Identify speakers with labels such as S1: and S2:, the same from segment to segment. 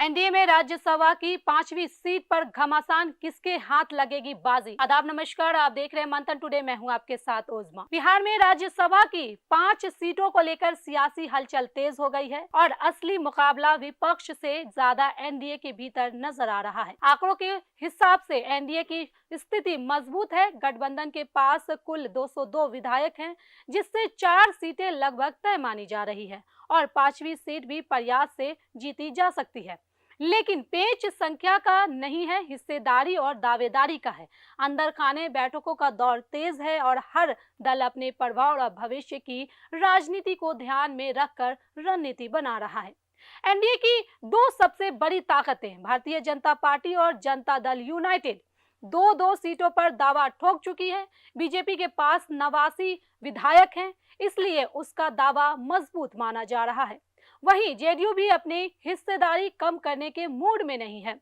S1: NDA में राज्यसभा की 5वीं सीट पर घमासान किसके हाथ लगेगी बाजी। आदाब नमस्कार, आप देख रहे हैं मंथन टुडे। मैं हूं आपके साथ ओजमा। बिहार में राज्यसभा की 5 सीटों को लेकर सियासी हलचल तेज हो गई है और असली मुकाबला विपक्ष से ज्यादा एनडीए के भीतर नजर आ रहा है। आंकड़ों के हिसाब से एनडीए की स्थिति मजबूत है। गठबंधन के पास कुल 202 विधायक हैं, जिससे 4 सीटें लगभग तय मानी जा रही है और 5वीं सीट भी प्रयास से जीती जा सकती है। लेकिन पेच संख्या का नहीं है, हिस्सेदारी और दावेदारी का है। अंदर खाने बैठकों का दौर तेज है और हर दल अपने प्रभाव और भविष्य की राजनीति को ध्यान में रखकर रणनीति बना रहा है। एनडीए की 2 सबसे बड़ी ताकतें भारतीय जनता पार्टी और जनता दल यूनाइटेड 2-2 सीटों पर दावा ठोक चुकी है। बीजेपी के पास 89 विधायक हैं, इसलिए उसका दावा मजबूत माना जा रहा है। वहीं जेडीयू भी अपनी हिस्सेदारी कम करने के मूड में नहीं है।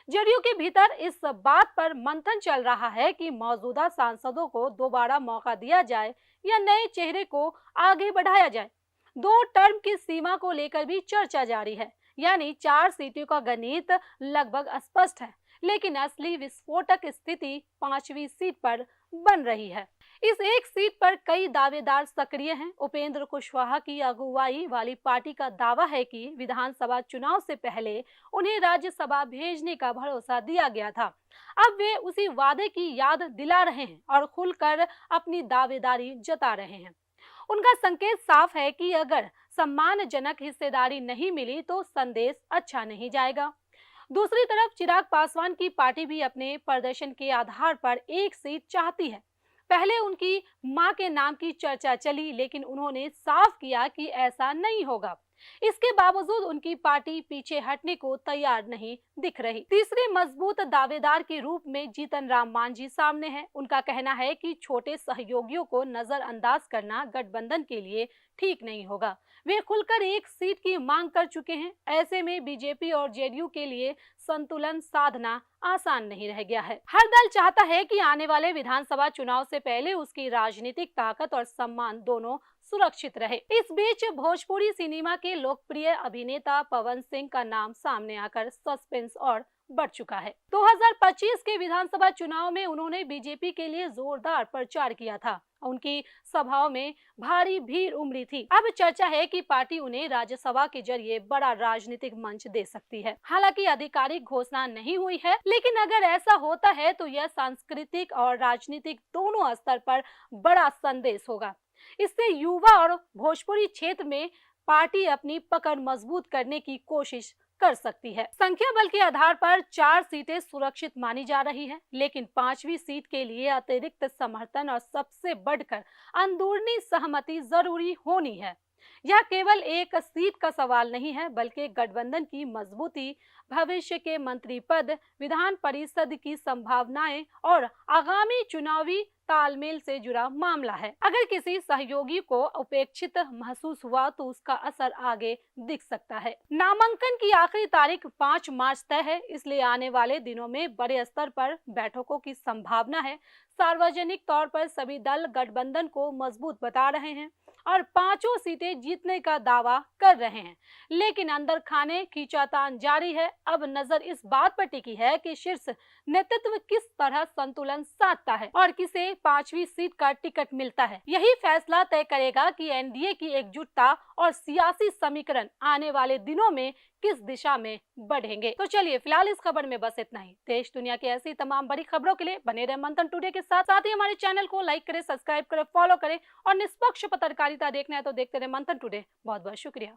S1: जेडीयू के भीतर इस बात पर मंथन चल रहा है कि मौजूदा सांसदों को दोबारा मौका दिया जाए या नए चेहरे को आगे बढ़ाया जाए। 2 टर्म की सीमा को लेकर भी चर्चा जारी है, यानी 4 सीटों का गणित लगभग स्पष्ट है, लेकिन असली विस्फोटक स्थिति 5वीं सीट पर बन रही है। इस एक सीट पर कई दावेदार सक्रिय हैं। उपेंद्र कुशवाहा की अगुवाई वाली पार्टी का दावा है कि विधानसभा चुनाव से पहले उन्हें राज्यसभा भेजने का भरोसा दिया गया था। अब वे उसी वादे की याद दिला रहे हैं और खुलकर अपनी दावेदारी जता रहे हैं। उनका संकेत साफ है कि अगर सम्मानजनक हिस्सेदारी नहीं मिली तो संदेश अच्छा नहीं जाएगा। दूसरी तरफ चिराग पासवान की पार्टी भी अपने प्रदर्शन के आधार पर एक सीट चाहती है। पहले उनकी मां के नाम की चर्चा चली, लेकिन उन्होंने साफ किया कि ऐसा नहीं होगा। इसके बावजूद उनकी पार्टी पीछे हटने को तैयार नहीं दिख रही। तीसरे मजबूत दावेदार के रूप में जीतन राम मांझी सामने हैं। उनका कहना है कि छोटे सहयोगियों को नजरअंदाज करना गठबंधन के लिए ठीक नहीं होगा। वे खुलकर एक सीट की मांग कर चुके हैं। ऐसे में बीजेपी और जेडीयू के लिए संतुलन साधना आसान नहीं रह गया है। हर दल चाहता है कि आने वाले विधानसभा चुनाव से पहले उसकी राजनीतिक ताकत और सम्मान दोनों सुरक्षित रहे। इस बीच भोजपुरी सिनेमा के लोकप्रिय अभिनेता पवन सिंह का नाम सामने आकर सस्पेंस और बढ़ चुका है। 2025 के विधानसभा चुनाव में उन्होंने बीजेपी के लिए जोरदार प्रचार किया था। उनकी सभाओं में भारी भीड़ उमड़ी थी। अब चर्चा है कि पार्टी उन्हें राज्यसभा के जरिए बड़ा राजनीतिक मंच दे सकती है। हालांकि आधिकारिक घोषणा नहीं हुई है, लेकिन अगर ऐसा होता है तो यह सांस्कृतिक और राजनीतिक दोनों स्तर पर बड़ा संदेश होगा। इससे युवा और भोजपुरी क्षेत्र में पार्टी अपनी पकड़ मजबूत करने की कोशिश कर सकती है। संख्या बल के आधार पर 4 सीटें सुरक्षित मानी जा रही है, लेकिन 5वीं सीट के लिए अतिरिक्त समर्थन और सबसे बढ़कर अंदरूनी सहमति जरूरी होनी है। यह केवल एक सीट का सवाल नहीं है, बल्कि गठबंधन की मजबूती, भविष्य के मंत्री पद, विधान परिषद की संभावनाएं और आगामी चुनावी तालमेल से जुड़ा मामला है। अगर किसी सहयोगी को उपेक्षित महसूस हुआ तो उसका असर आगे दिख सकता है। नामांकन की आखिरी तारीख 5 मार्च तय है, इसलिए आने वाले दिनों में बड़े स्तर पर बैठकों की संभावना है। सार्वजनिक तौर पर सभी दल गठबंधन को मजबूत बता रहे हैं और 5 सीटें जीतने का दावा कर रहे हैं, लेकिन अंदर खाने खींचातान जारी है। अब नजर इस बात पर टिकी है कि शीर्ष नेतृत्व किस तरह संतुलन साधता है और किसे 5वीं सीट का टिकट मिलता है। यही फैसला तय करेगा कि एनडीए की एकजुटता और सियासी समीकरण आने वाले दिनों में किस दिशा में बढ़ेंगे। तो चलिए, फिलहाल इस खबर में बस इतना ही। देश दुनिया की ऐसी तमाम बड़ी खबरों के लिए बने रहे मंथन टुडे के साथ ही हमारे चैनल को लाइक करें, सब्सक्राइब करें, फॉलो करें और निष्पक्ष पत्रकारिता देखना है तो देखते रहे मंथन टुडे। बहुत बहुत शुक्रिया।